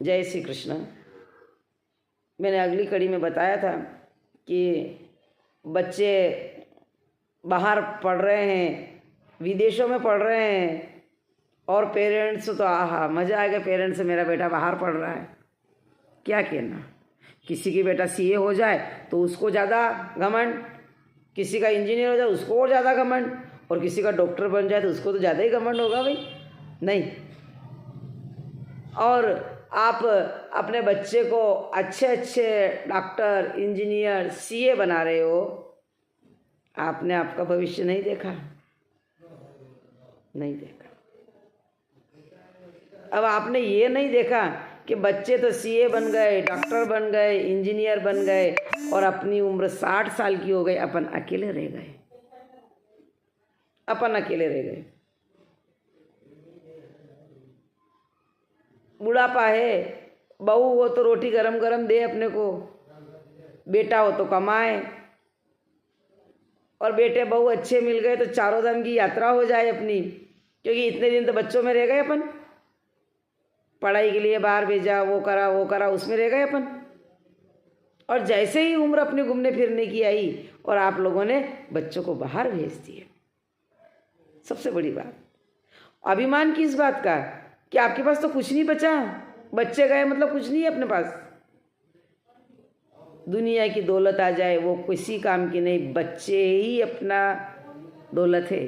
जय श्री कृष्ण। मैंने अगली कड़ी में बताया था कि बच्चे बाहर पढ़ रहे हैं, विदेशों में पढ़ रहे हैं, और पेरेंट्स तो आहा मज़ा आएगा, पेरेंट्स से मेरा बेटा बाहर पढ़ रहा है। क्या कहना, किसी की बेटा सीए हो जाए तो उसको ज़्यादा घमंड, किसी का इंजीनियर हो जाए उसको और ज़्यादा घमंड, और किसी का डॉक्टर बन जाए तो उसको तो ज़्यादा ही घमंड होगा भाई। नहीं, और आप अपने बच्चे को अच्छे अच्छे डॉक्टर, इंजीनियर, सीए बना रहे हो, आपने आपका भविष्य नहीं देखा, नहीं देखा। अब आपने ये नहीं देखा कि बच्चे तो सीए बन गए, डॉक्टर बन गए, इंजीनियर बन गए, और अपनी उम्र 60 साल की हो गई, अपन अकेले रह गए, अपन अकेले रह गए। बुढ़ापा है, बहू हो तो रोटी गरम गरम दे अपने को, बेटा हो तो कमाए, और बेटे बहू अच्छे मिल गए तो चारों धाम की यात्रा हो जाए अपनी, क्योंकि इतने दिन तो बच्चों में रह गए अपन, पढ़ाई के लिए बाहर भेजा, वो करा, उसमें रह गए अपन। और जैसे ही उम्र अपनी घूमने फिरने की आई और आप लोगों ने बच्चों को बाहर भेज दिए। सबसे बड़ी बात, अभिमान किस बात का कि आपके पास तो कुछ नहीं बचा, बच्चे गए मतलब कुछ नहीं है अपने पास। दुनिया की दौलत आ जाए वो किसी काम की नहीं, बच्चे ही अपना दौलत है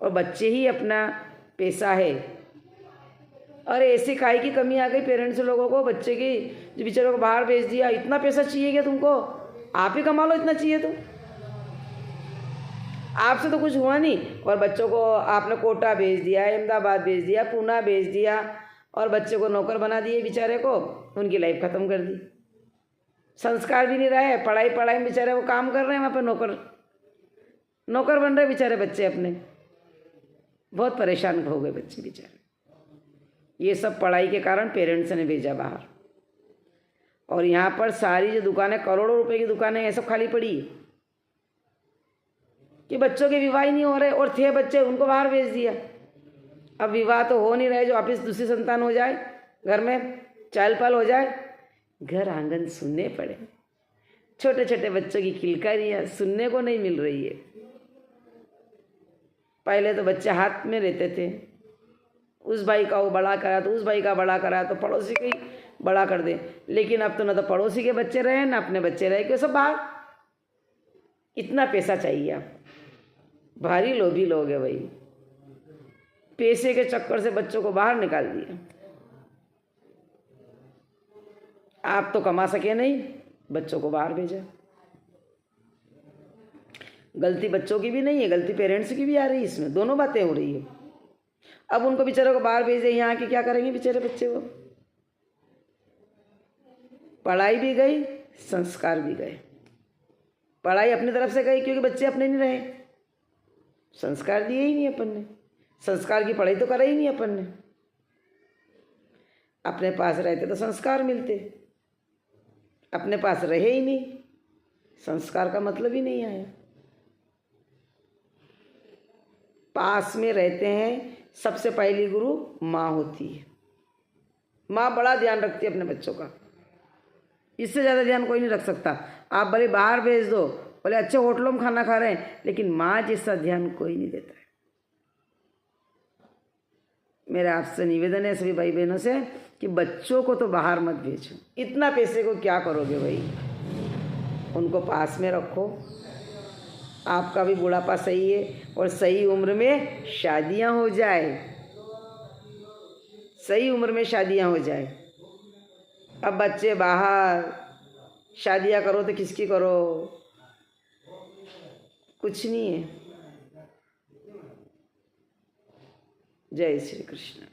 और बच्चे ही अपना पैसा है। अरे ऐसी काहे की कमी आ गई पेरेंट्स लोगों को, बच्चे की जो बेचारों को बाहर भेज दिया। इतना पैसा चाहिए क्या तुमको? आप ही कमा लो, इतना चाहिए तो। आपसे तो कुछ हुआ नहीं, और बच्चों को आपने कोटा भेज दिया, अहमदाबाद भेज दिया, पूना भेज दिया, और बच्चे को नौकर बना दिए, बेचारे को उनकी लाइफ ख़त्म कर दी। संस्कार भी नहीं रहे, पढ़ाई में बेचारे वो काम कर रहे हैं वहाँ पर, नौकर बन रहे बेचारे बच्चे अपने। बहुत परेशान हो गए बच्चे बेचारे। ये सब पढ़ाई के कारण पेरेंट्स ने भेजा बाहर। और यहाँ पर सारी जो दुकानें, करोड़ों रुपए की दुकानें, ये सब खाली पड़ी है कि बच्चों के विवाह ही नहीं हो रहे, और थे बच्चे उनको बाहर भेज दिया। अब विवाह तो हो नहीं रहे, जो वापिस दूसरी संतान हो जाए, घर में चहल पहल हो जाए, घर आंगन सुनने पड़े। छोटे छोटे बच्चों की किलकारियाँ सुनने को नहीं मिल रही है। पहले तो बच्चे हाथ में रहते थे, उस भाई का वो बड़ा करा तो उस भाई का बड़ा करा तो पड़ोसी का ही बड़ा कर दे। लेकिन अब तो ना तो पड़ोसी के बच्चे रहे ना अपने बच्चे रहे, क्यों सब बाहर। इतना पैसा चाहिए आप, भारी लोभी लोग है भाई। पैसे के चक्कर से बच्चों को बाहर निकाल दिया। आप तो कमा सके नहीं, बच्चों को बाहर भेजा। गलती बच्चों की भी नहीं है, गलती पेरेंट्स की भी आ रही है, इसमें दोनों बातें हो रही है। अब उनको बेचारों को बाहर भेज दे, यहाँ के क्या करेंगे बेचारे बच्चे? वो पढ़ाई भी गई, संस्कार भी गए। पढ़ाई अपनी तरफ से गई क्योंकि बच्चे अपने नहीं रहे, संस्कार दिए ही नहीं अपन ने, संस्कार की पढ़ाई तो करा ही नहीं अपन ने। अपने पास रहते तो संस्कार मिलते, अपने पास रहे ही नहीं, संस्कार का मतलब ही नहीं आया। पास में रहते हैं, सबसे पहली गुरु माँ होती है। माँ बड़ा ध्यान रखती है अपने बच्चों का, इससे ज़्यादा ध्यान कोई नहीं रख सकता। आप भले बाहर भेज दो, भले अच्छे होटलों में खाना खा रहे हैं, लेकिन माँ जैसा ध्यान कोई नहीं देता है। मेरा आपसे निवेदन है सभी भाई बहनों से कि बच्चों को तो बाहर मत भेजो। इतना पैसे को क्या करोगे भाई? उनको पास में रखो। आपका भी बुढ़ापा सही है, और सही उम्र में शादियां हो जाए, सही उम्र में शादियां हो जाए। अब बच्चे बाहर, शादियां करो तो किसकी करो? कुछ नहीं है। जय श्री कृष्ण।